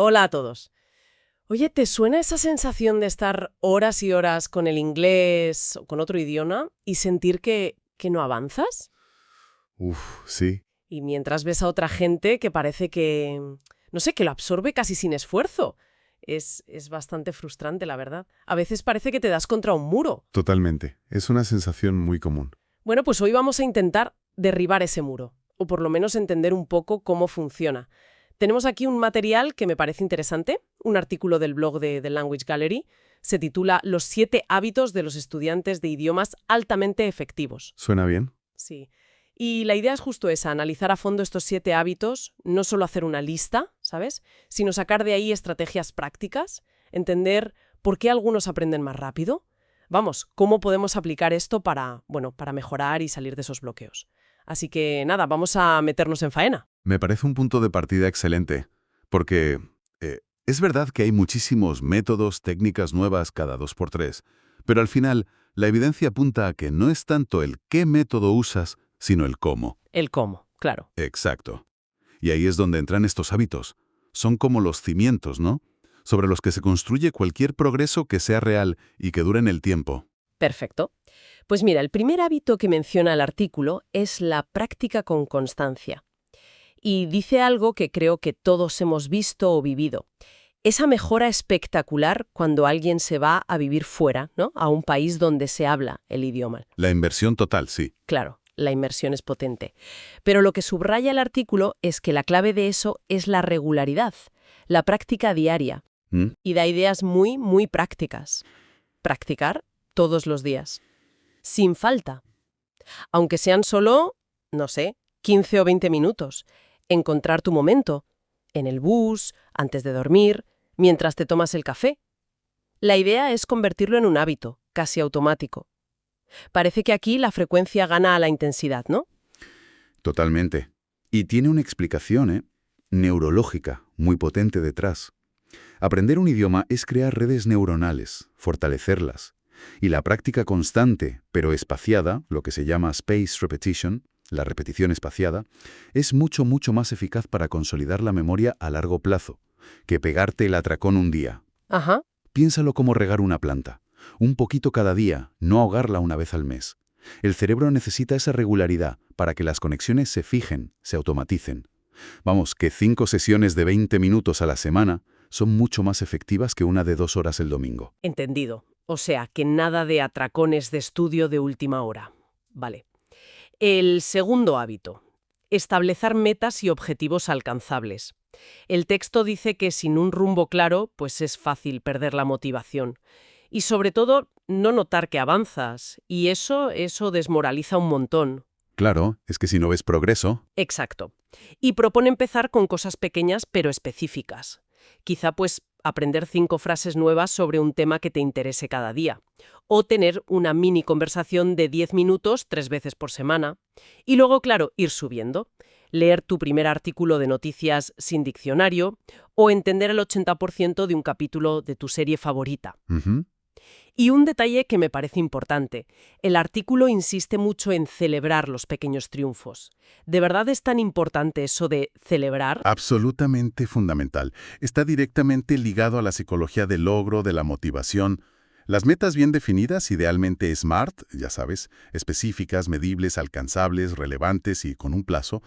Hola a todos. Oye, ¿te suena esa sensación de estar horas y horas con el inglés o con otro idioma y sentir que no avanzas? Uf, sí, Y mientras ves a otra gente que parece que, no sé, que lo absorbe casi sin esfuerzo. Es bastante frustrante, la verdad. A veces parece que te das contra un muro. totalmente. Es una sensación muy común. Bueno, pues hoy vamos a intentar derribar ese muro, o por lo menos entender un poco cómo funciona. Tenemos aquí un material que me parece interesante, un artículo del blog de The Language Gallery. Se titula Los 7 hábitos de los estudiantes de idiomas altamente efectivos. ¿Suena bien? Sí. Y la idea es justo esa, analizar a fondo estos 7 hábitos, no solo hacer una lista, ¿sabes? Sino sacar de ahí estrategias prácticas, entender por qué algunos aprenden más rápido. Vamos, cómo podemos aplicar esto para mejorar y salir de esos bloqueos. Así que nada, vamos a meternos en faena. Me parece un punto de partida excelente, porque es verdad que hay muchísimos métodos, técnicas nuevas cada 2 por 3, pero al final la evidencia apunta a que no es tanto el qué método usas, sino el cómo. El cómo, claro. Exacto. Y ahí es donde entran estos hábitos. Son como los cimientos, ¿no? Sobre los que se construye cualquier progreso que sea real y que dure en el tiempo. Perfecto. Pues mira, el primer hábito que menciona el artículo es la práctica con constancia. Y dice algo que creo que todos hemos visto o vivido. Esa mejora espectacular cuando alguien se va a vivir fuera, ¿no? A un país donde se habla el idioma. La inversión total, sí. Claro, la inmersión es potente. Pero lo que subraya el artículo es que la clave de eso es la regularidad, la práctica diaria. ¿Mm? Y da ideas muy, muy prácticas. Practicar todos los días. Sin falta. Aunque sean solo, no sé, 15 o 20 minutos. Encontrar tu momento. En el bus, antes de dormir, mientras te tomas el café. La idea es convertirlo en un hábito, casi automático. Parece que aquí la frecuencia gana a la intensidad, ¿no? Totalmente. Y tiene una explicación, neurológica, muy potente detrás. Aprender un idioma es crear redes neuronales, fortalecerlas. Y la práctica constante, pero espaciada, lo que se llama space repetition, la repetición espaciada, es mucho, mucho más eficaz para consolidar la memoria a largo plazo que pegarte el atracón un día. Ajá. Piénsalo como regar una planta. Un poquito cada día, no ahogarla una vez al mes. El cerebro necesita esa regularidad para que las conexiones se fijen, se automaticen. Vamos, que 5 sesiones de 20 minutos a la semana son mucho más efectivas que una de 2 horas el domingo. Entendido. O sea, que nada de atracones de estudio de última hora. Vale. El segundo hábito. Establecer metas y objetivos alcanzables. El texto dice que sin un rumbo claro, pues es fácil perder la motivación. Y sobre todo, no notar que avanzas. Y eso desmoraliza un montón. Claro, es que si no ves progreso, Exacto. Y propone empezar con cosas pequeñas pero específicas. Quizá pues aprender 5 frases nuevas sobre un tema que te interese cada día. O tener una mini conversación de 10 minutos 3 veces por semana. Y luego, claro, ir subiendo. Leer tu primer artículo de noticias sin diccionario o entender el 80% de un capítulo de tu serie favorita. ujú, Y un detalle que me parece importante. El artículo insiste mucho en celebrar los pequeños triunfos. ¿De verdad es tan importante eso de celebrar? absolutamente fundamental. Está directamente ligado a la psicología del logro, de la motivación. Las metas bien definidas, idealmente SMART, ya sabes, específicas, medibles, alcanzables, relevantes y con un plazo,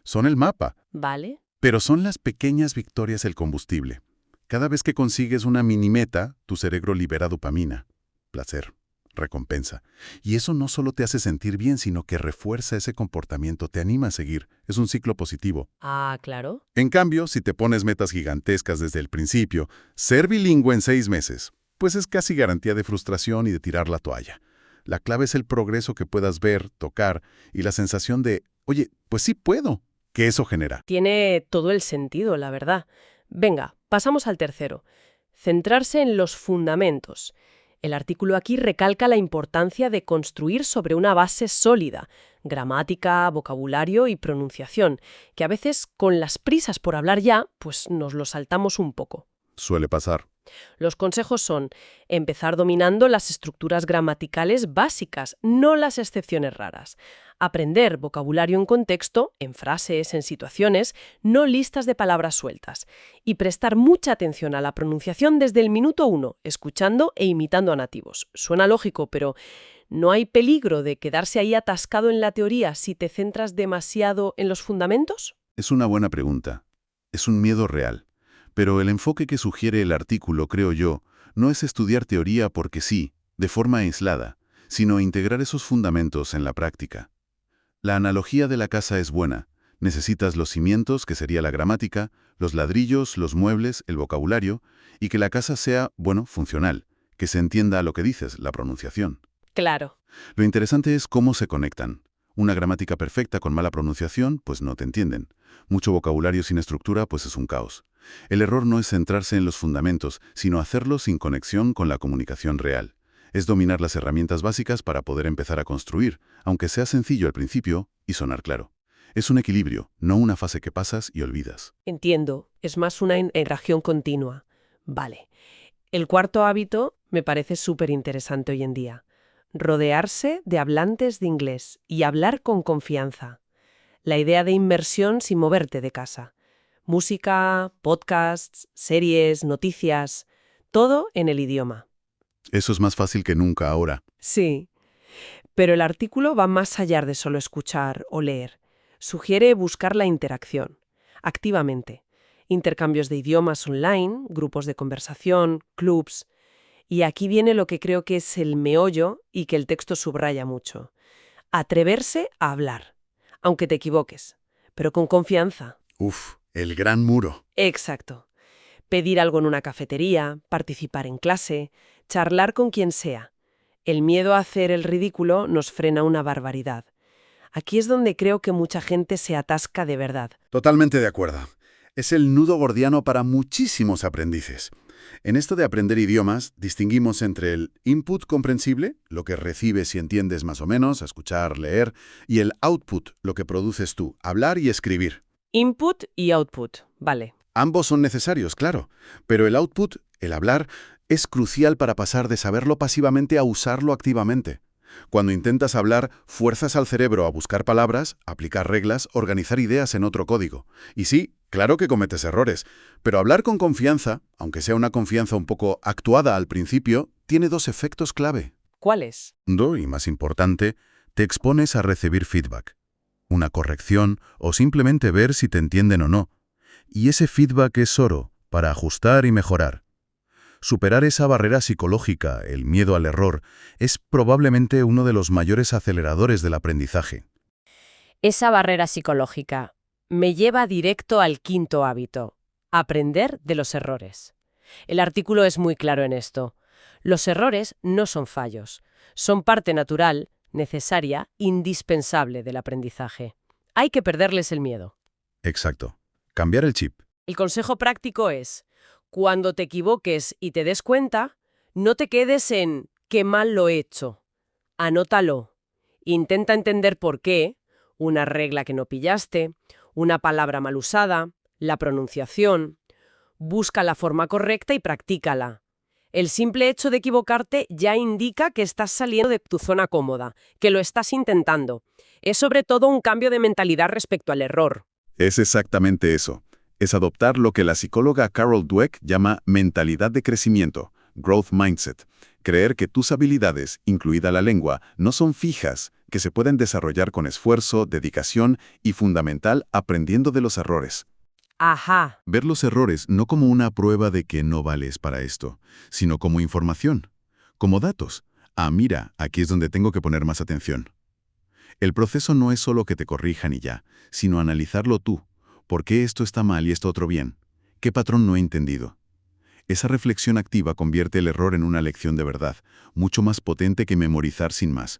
son el mapa. ¿Vale? Pero son las pequeñas victorias el combustible. Cada vez que consigues una mini meta, tu cerebro libera dopamina, placer, recompensa. Y eso no solo te hace sentir bien, sino que refuerza ese comportamiento, te anima a seguir. Es un ciclo positivo. Ah, claro. En cambio, si te pones metas gigantescas desde el principio, ser bilingüe en 6 meses, pues es casi garantía de frustración y de tirar la toalla. La clave es el progreso que puedas ver, tocar y la sensación de, oye, pues sí puedo, que eso genera. Tiene todo el sentido, la verdad. Venga, pasamos al tercero. Centrarse en los fundamentos. El artículo aquí recalca la importancia de construir sobre una base sólida, gramática, vocabulario y pronunciación, que a veces con las prisas por hablar ya, pues nos lo saltamos un poco. Suele pasar. Los consejos son empezar dominando las estructuras gramaticales básicas, no las excepciones raras. Aprender vocabulario en contexto, en frases, en situaciones, no listas de palabras sueltas. Y prestar mucha atención a la pronunciación desde el minuto 1, escuchando e imitando a nativos. Suena lógico, pero ¿no hay peligro de quedarse ahí atascado en la teoría si te centras demasiado en los fundamentos? Es una buena pregunta. Es un miedo real. Pero el enfoque que sugiere el artículo, creo yo, no es estudiar teoría porque sí, de forma aislada, sino integrar esos fundamentos en la práctica. La analogía de la casa es buena. Necesitas los cimientos, que sería la gramática, los ladrillos, los muebles, el vocabulario, y que la casa sea, bueno, funcional, que se entienda lo que dices, la pronunciación. Claro. Lo interesante es cómo se conectan. Una gramática perfecta con mala pronunciación, pues no te entienden. Mucho vocabulario sin estructura, pues es un caos. El error no es centrarse en los fundamentos, sino hacerlo sin conexión con la comunicación real. Es dominar las herramientas básicas para poder empezar a construir, aunque sea sencillo al principio y sonar claro. Es un equilibrio, no una fase que pasas y olvidas. Entiendo, es más una interacción continua. Vale. El cuarto hábito me parece súper interesante hoy en día. Rodearse de hablantes de inglés y hablar con confianza. La idea de inmersión sin moverte de casa. Música, podcasts, series, noticias, todo en el idioma. Eso es más fácil que nunca ahora. Sí, pero el artículo va más allá de solo escuchar o leer. Sugiere buscar la interacción, activamente. Intercambios de idiomas online, grupos de conversación, clubs. Y aquí viene lo que creo que es el meollo y que el texto subraya mucho. Atreverse a hablar, aunque te equivoques, pero con confianza. Uf, el gran muro. Exacto. Pedir algo en una cafetería, participar en clase, charlar con quien sea. El miedo a hacer el ridículo nos frena una barbaridad. Aquí es donde creo que mucha gente se atasca de verdad. Totalmente de acuerdo. Es el nudo gordiano para muchísimos aprendices. En esto de aprender idiomas, distinguimos entre el input comprensible, lo que recibes y entiendes más o menos, escuchar, leer, y el output, lo que produces tú, hablar y escribir. Input y output, vale. Ambos son necesarios, claro, pero el output, el hablar, es crucial para pasar de saberlo pasivamente a usarlo activamente. Cuando intentas hablar, fuerzas al cerebro a buscar palabras, aplicar reglas, organizar ideas en otro código. Y sí, claro que cometes errores, pero hablar con confianza, aunque sea una confianza un poco actuada al principio, tiene dos efectos clave. ¿Cuáles? Y más importante, te expones a recibir feedback. Una corrección o simplemente ver si te entienden o no. Y ese feedback es oro para ajustar y mejorar. Superar esa barrera psicológica, el miedo al error, es probablemente uno de los mayores aceleradores del aprendizaje. Esa barrera psicológica me lleva directo al quinto hábito, aprender de los errores. El artículo es muy claro en esto. Los errores no son fallos, son parte natural, necesaria, indispensable del aprendizaje. Hay que perderles el miedo. Exacto. Cambiar el chip. El consejo práctico es, cuando te equivoques y te des cuenta, no te quedes en «qué mal lo he hecho». Anótalo. Intenta entender por qué, una regla que no pillaste, una palabra mal usada, la pronunciación. Busca la forma correcta y practícala. El simple hecho de equivocarte ya indica que estás saliendo de tu zona cómoda, que lo estás intentando. Es sobre todo un cambio de mentalidad respecto al error. Es exactamente eso. Es adoptar lo que la psicóloga Carol Dweck llama mentalidad de crecimiento, growth mindset. Creer que tus habilidades, incluida la lengua, no son fijas, que se pueden desarrollar con esfuerzo, dedicación y, fundamental, aprendiendo de los errores. Ajá. Ver los errores no como una prueba de que no vales para esto, sino como información, como datos. Ah, mira, aquí es donde tengo que poner más atención. El proceso no es solo que te corrijan y ya, sino analizarlo tú. ¿Por qué esto está mal y esto otro bien? ¿Qué patrón no he entendido? Esa reflexión activa convierte el error en una lección de verdad, mucho más potente que memorizar sin más.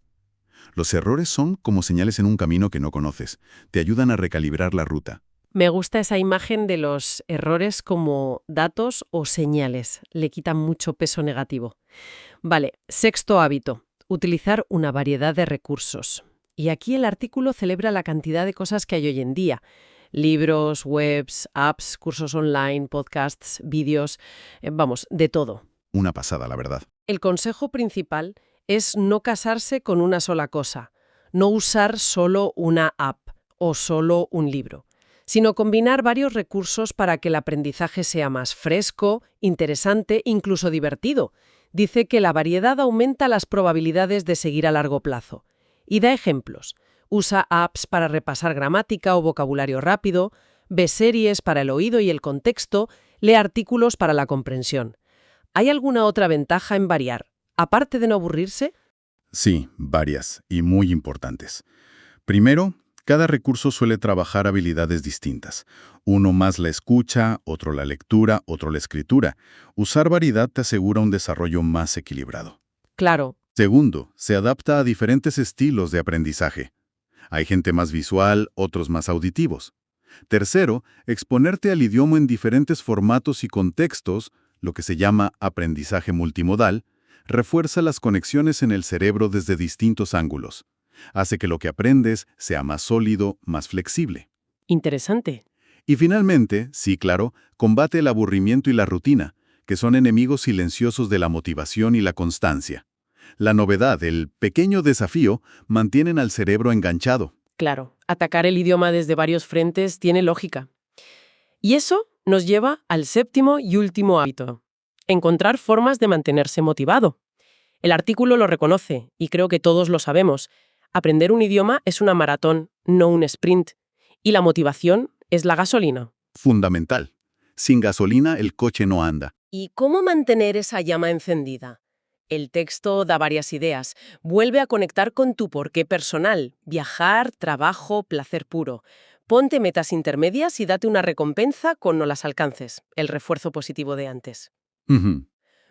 Los errores son como señales en un camino que no conoces. Te ayudan a recalibrar la ruta. Me gusta esa imagen de los errores como datos o señales. Le quitan mucho peso negativo. Vale, sexto hábito. Utilizar una variedad de recursos. Y aquí el artículo celebra la cantidad de cosas que hay hoy en día. Libros, webs, apps, cursos online, podcasts, vídeos, vamos, de todo. Una pasada, la verdad. El consejo principal es no casarse con una sola cosa, no usar solo una app o solo un libro, sino combinar varios recursos para que el aprendizaje sea más fresco, interesante, incluso divertido. Dice que la variedad aumenta las probabilidades de seguir a largo plazo. Y da ejemplos. Usa apps para repasar gramática o vocabulario rápido, ve series para el oído y el contexto, lee artículos para la comprensión. ¿Hay alguna otra ventaja en variar, aparte de no aburrirse? Sí, varias, y muy importantes. Primero, cada recurso suele trabajar habilidades distintas. Uno más la escucha, otro la lectura, otro la escritura. Usar variedad te asegura un desarrollo más equilibrado. Claro. Segundo, se adapta a diferentes estilos de aprendizaje. Hay gente más visual, otros más auditivos. Tercero, exponerte al idioma en diferentes formatos y contextos, lo que se llama aprendizaje multimodal, refuerza las conexiones en el cerebro desde distintos ángulos. Hace que lo que aprendes sea más sólido, más flexible. Interesante. Y finalmente, sí, claro, combate el aburrimiento y la rutina, que son enemigos silenciosos de la motivación y la constancia. La novedad, el pequeño desafío, mantienen al cerebro enganchado. Claro, atacar el idioma desde varios frentes tiene lógica. Y eso nos lleva al séptimo y último hábito: encontrar formas de mantenerse motivado. El artículo lo reconoce, y creo que todos lo sabemos. Aprender un idioma es una maratón, no un sprint. Y la motivación es la gasolina. Fundamental. Sin gasolina el coche no anda. ¿Y cómo mantener esa llama encendida? El texto da varias ideas. Vuelve a conectar con tu porqué personal: viajar, trabajo, placer puro. Ponte metas intermedias y date una recompensa cuando las alcances, el refuerzo positivo de antes. Ujú.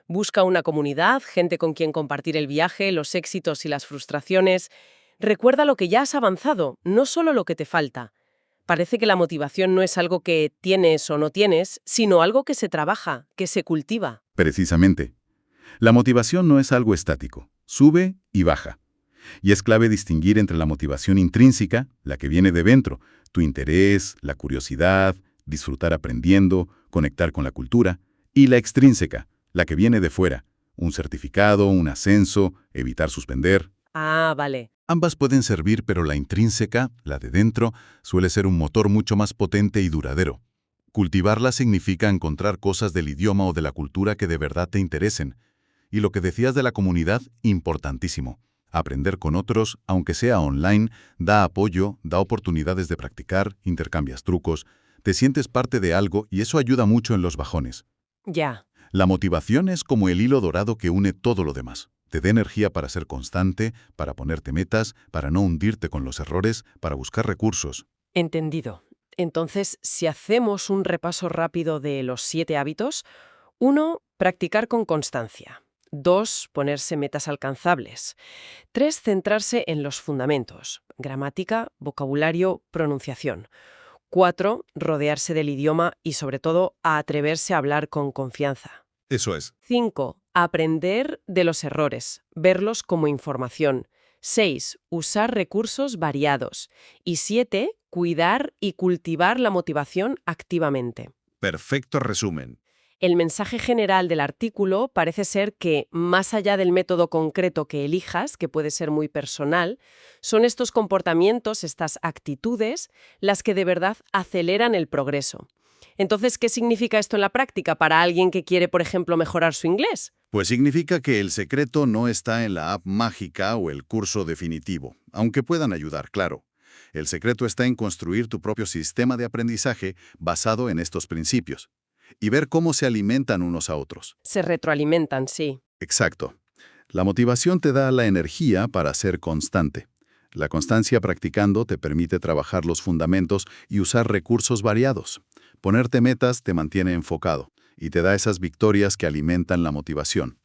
Busca una comunidad, gente con quien compartir el viaje, los éxitos y las frustraciones. Recuerda lo que ya has avanzado, no solo lo que te falta. Parece que la motivación no es algo que tienes o no tienes, sino algo que se trabaja, que se cultiva. Precisamente. La motivación no es algo estático. Sube y baja. Y es clave distinguir entre la motivación intrínseca, la que viene de dentro, tu interés, la curiosidad, disfrutar aprendiendo, conectar con la cultura, y la extrínseca, la que viene de fuera, un certificado, un ascenso, evitar suspender. Ah, vale. Ambas pueden servir, pero la intrínseca, la de dentro, suele ser un motor mucho más potente y duradero. Cultivarla significa encontrar cosas del idioma o de la cultura que de verdad te interesen. Y lo que decías de la comunidad, importantísimo. Aprender con otros, aunque sea online, da apoyo, da oportunidades de practicar, intercambias trucos, te sientes parte de algo y eso ayuda mucho en los bajones. Ya. La motivación es como el hilo dorado que une todo lo demás. Te da energía para ser constante, para ponerte metas, para no hundirte con los errores, para buscar recursos. Entendido. Entonces, si hacemos un repaso rápido de los 7 hábitos: 1. Practicar con constancia. 2. Ponerse metas alcanzables. 3. Centrarse en los fundamentos: gramática, vocabulario, pronunciación. 4. Rodearse del idioma y, sobre todo, a atreverse a hablar con confianza. Eso es. 5. Aprender de los errores, verlos como información. 6. Usar recursos variados. Y 7. Cuidar y cultivar la motivación activamente. Perfecto resumen. El mensaje general del artículo parece ser que, más allá del método concreto que elijas, que puede ser muy personal, son estos comportamientos, estas actitudes, las que de verdad aceleran el progreso. Entonces, ¿qué significa esto en la práctica para alguien que quiere, por ejemplo, mejorar su inglés? Pues significa que el secreto no está en la app mágica o el curso definitivo, aunque puedan ayudar, claro. El secreto está en construir tu propio sistema de aprendizaje basado en estos principios y ver cómo se alimentan unos a otros. Se retroalimentan, sí. Exacto. La motivación te da la energía para ser constante. La constancia practicando te permite trabajar los fundamentos y usar recursos variados. Ponerte metas te mantiene enfocado y te da esas victorias que alimentan la motivación.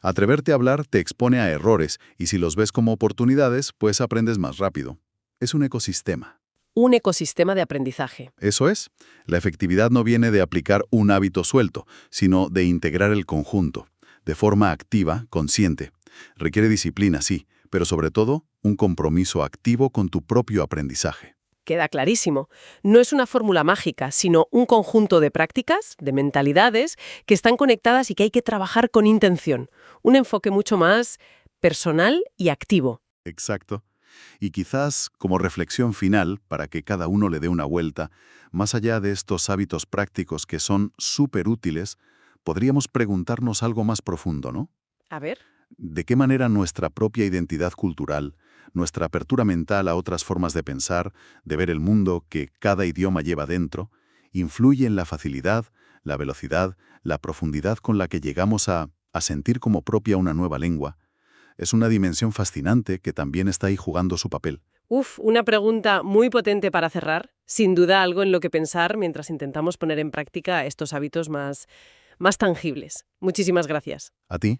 Atreverte a hablar te expone a errores y si los ves como oportunidades, pues aprendes más rápido. Es un ecosistema. Un ecosistema de aprendizaje. Eso es. La efectividad no viene de aplicar un hábito suelto, sino de integrar el conjunto, de forma activa, consciente. Requiere disciplina, sí, pero sobre todo, un compromiso activo con tu propio aprendizaje. Queda clarísimo. No es una fórmula mágica, sino un conjunto de prácticas, de mentalidades, que están conectadas y que hay que trabajar con intención. Un enfoque mucho más personal y activo. Exacto. Y quizás, como reflexión final, para que cada uno le dé una vuelta, más allá de estos hábitos prácticos que son súper útiles, podríamos preguntarnos algo más profundo, ¿no? A ver. ¿De qué manera nuestra propia identidad cultural, nuestra apertura mental a otras formas de pensar, de ver el mundo que cada idioma lleva dentro, influye en la facilidad, la velocidad, la profundidad con la que llegamos a sentir como propia una nueva lengua? Es una dimensión fascinante que también está ahí jugando su papel. Una pregunta muy potente para cerrar. Sin duda algo en lo que pensar mientras intentamos poner en práctica estos hábitos más tangibles. Muchísimas gracias. ¿A ti?